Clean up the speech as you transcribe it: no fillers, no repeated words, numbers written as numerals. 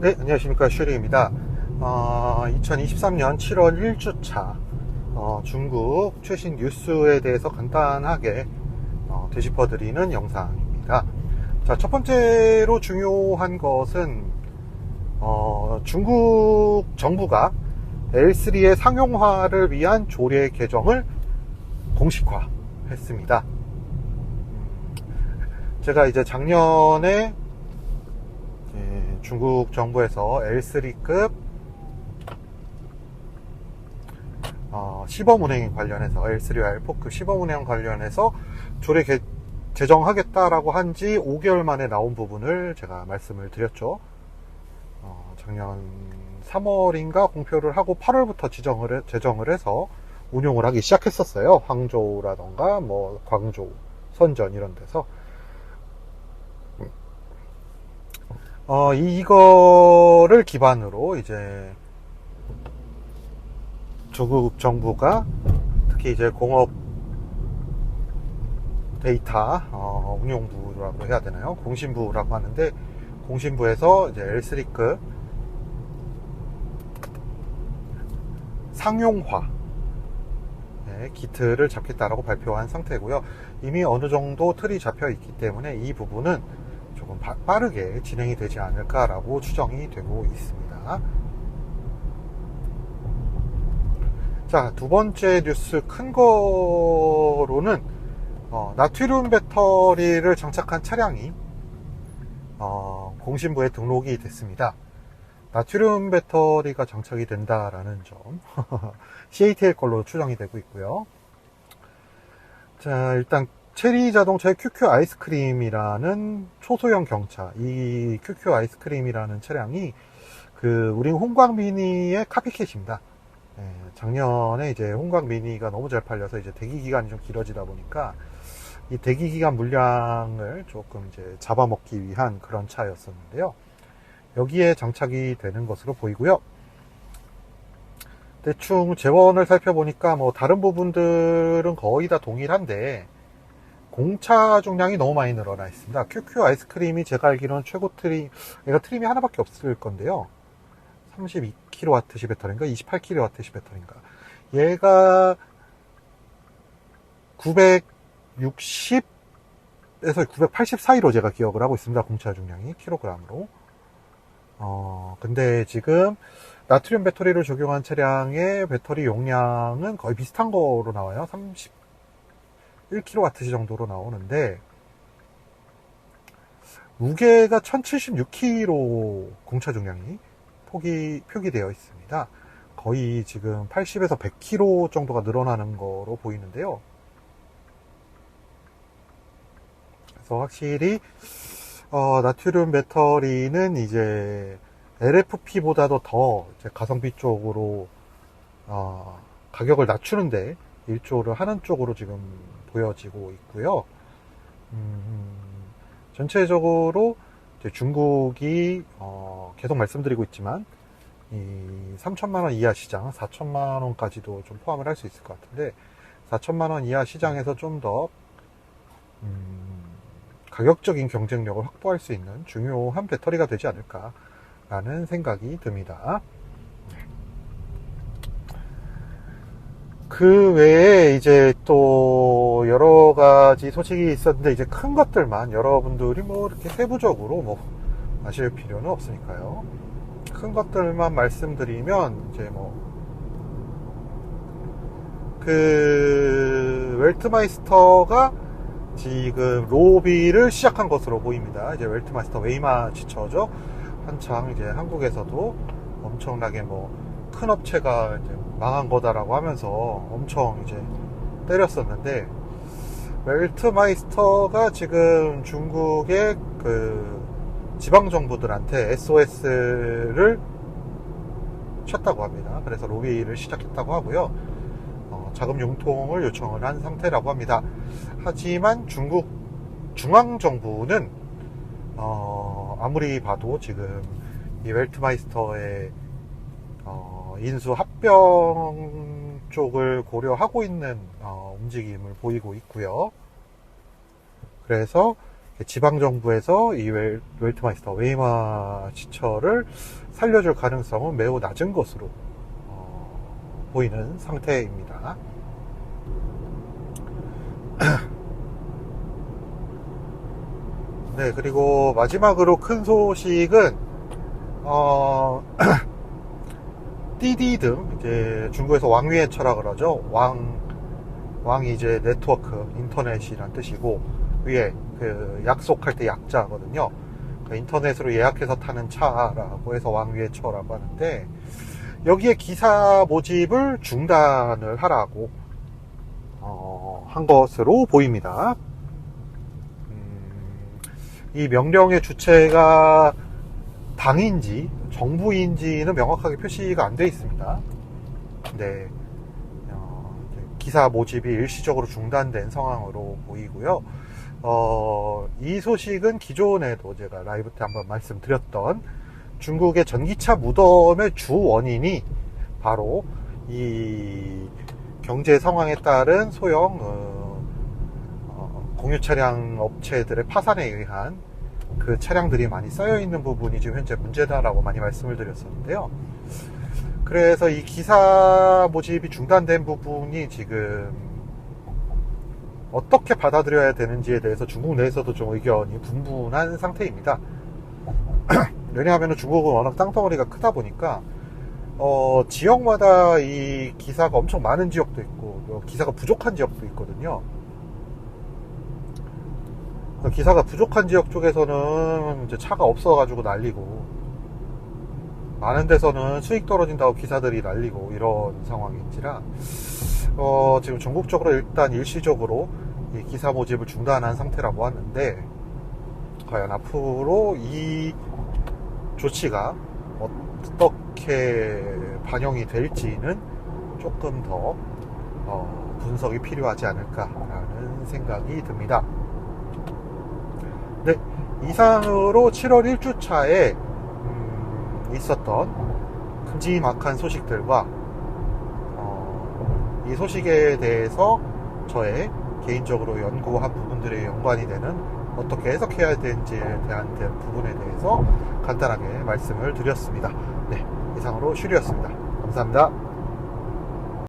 네, 안녕하십니까. 슈링입니다. 2023년 7월 1주차 중국 최신 뉴스에 대해서 간단하게 되짚어드리는 영상입니다. 자, 첫 번째로 중요한 것은 중국 정부가 L3의 상용화를 위한 조례 개정을 공식화했습니다. 제가 이제 작년에 중국 정부에서 L3급 시범운행 관련해서 L3와 L4급 시범운행 관련해서 조례 제정하겠다라고 한 지 5개월 만에 나온 부분을 제가 말씀을 드렸죠. 작년 3월인가 공표를 하고 8월부터 제정을 해서 운용을 하기 시작했었어요. 황조라던가 뭐 광조, 선전 이런 데서. 이거를 기반으로 이제 중국 정부가 특히 이제 공업 데이터 운용부라고 해야 되나요? 공신부라고 하는데, 공신부에서 이제 L3급 상용화 기틀을 잡겠다라고 발표한 상태고요. 이미 어느 정도 틀이 잡혀 있기 때문에 이 부분은 조금 빠르게 진행이 되지 않을까라고 추정이 되고 있습니다. 자, 두 번째 뉴스 큰 거로는 나트륨 배터리를 장착한 차량이 공신부에 등록이 됐습니다. 나트륨 배터리가 장착이 된다라는 점 CATL 걸로 추정이 되고 있고요. 자, 일단 체리 자동차의 QQ 아이스크림이라는 초소형 경차, 이 QQ 아이스크림이라는 차량이 우린 홍광 미니의 카피캣입니다. 작년에 이제 홍광 미니가 너무 잘 팔려서 이제 대기 기간이 좀 길어지다 보니까 이 대기 기간 물량을 조금 이제 잡아먹기 위한 그런 차였었는데요. 여기에 장착이 되는 것으로 보이고요. 대충 재원을 살펴보니까 뭐 다른 부분들은 거의 다 동일한데 공차 중량이 너무 많이 늘어나 있습니다. QQ 아이스크림이 제가 알기로는 최고 트림, 얘가 트림이 하나밖에 없을 건데요. 32kWh 배터리인가 28kWh 배터리인가, 얘가 960에서 980 사이로 제가 기억을 하고 있습니다. 공차 중량이 킬로그램으로. 근데 지금 나트륨 배터리를 적용한 차량의 배터리 용량은 거의 비슷한 거로 나와요. 31kWh 정도로 나오는데 무게가 1076kg 공차 중량이 표기되어 있습니다. 거의 지금 80에서 100kg 정도가 늘어나는 거로 보이는데요. 그래서 확실히 나트륨 배터리는 이제 LFP보다도 더 이제 가성비 쪽으로 가격을 낮추는데 일조를 하는 쪽으로 지금 보여지고 있고요. 전체적으로 이제 중국이 계속 말씀드리고 있지만 이 3천만원 이하 시장, 4천만원까지도 좀 포함을 할 수 있을 것 같은데 4천만원 이하 시장에서 좀 더 가격적인 경쟁력을 확보할 수 있는 중요한 배터리가 되지 않을까라는 생각이 듭니다. 그 외에 이제 또 여러 가지 소식이 있었는데 이제 큰 것들만 여러분들이 뭐 이렇게 세부적으로 뭐 아실 필요는 없으니까요. 큰 것들만 말씀드리면 이제 웰트마이스터가 지금 로비를 시작한 것으로 보입니다. 이제 웰트마이스터 웨이마 지처죠. 한창 이제 한국에서도 엄청나게 큰 업체가 이제 망한 거다라고 하면서 엄청 이제 때렸었는데, 웰트마이스터가 지금 중국의 지방 정부들한테 SOS를 쳤다고 합니다. 그래서 로비를 시작했다고 하고요. 자금 융통을 요청을 한 상태라고 합니다. 하지만 중국 중앙정부는 아무리 봐도 지금 이 웰트마이스터의 인수 합병 쪽을 고려하고 있는 움직임을 보이고 있고요. 그래서 지방정부에서 이 웰트마이스터 웨이마 지처를 살려줄 가능성은 매우 낮은 것으로 보이는 상태입니다. 네, 그리고 마지막으로 큰 소식은 띠디 등 이제 중국에서 왕위의 처라 그러죠. 왕이 이제 네트워크, 인터넷이란 뜻이고, 위에 그 약속할 때 약자거든요. 그 인터넷으로 예약해서 타는 차라고 해서 왕위의 처라고 하는데, 여기에 기사 모집을 중단을 하라고 한 것으로 보입니다. 이 명령의 주체가 당인지 정부인지는 명확하게 표시가 안 되어 있습니다. 네, 기사 모집이 일시적으로 중단된 상황으로 보이고요. 이 소식은 기존에도 제가 라이브 때 한번 말씀드렸던 중국의 전기차 무덤의 주 원인이 바로 이 경제 상황에 따른 소형 공유 차량 업체들의 파산에 의한 그 차량들이 많이 쌓여 있는 부분이 지금 현재 문제다라고 많이 말씀을 드렸었는데요. 그래서 이 기사 모집이 중단된 부분이 지금 어떻게 받아들여야 되는지에 대해서 중국 내에서도 좀 의견이 분분한 상태입니다. 왜냐하면 중국은 워낙 땅덩어리가 크다 보니까 지역마다 이 기사가 엄청 많은 지역도 있고 기사가 부족한 지역도 있거든요. 기사가 부족한 지역 쪽에서는 이제 차가 없어가지고 난리고, 많은 데서는 수익 떨어진다고 기사들이 난리고 이런 상황인지라 지금 전국적으로 일단 일시적으로 이 기사 모집을 중단한 상태라고 하는데, 과연 앞으로 이 조치가 어떻게 반영이 될지는 조금 더 분석이 필요하지 않을까라는 생각이 듭니다. 네, 이상으로 7월 1주차에 있었던 큼지막한 소식들과 이 소식에 대해서 저의 개인적으로 연구한 부분들에 연관이 되는 어떻게 해석해야 되는지에 대한 부분에 대해서 간단하게 말씀을 드렸습니다. 네, 이상으로 슈리였습니다. 감사합니다.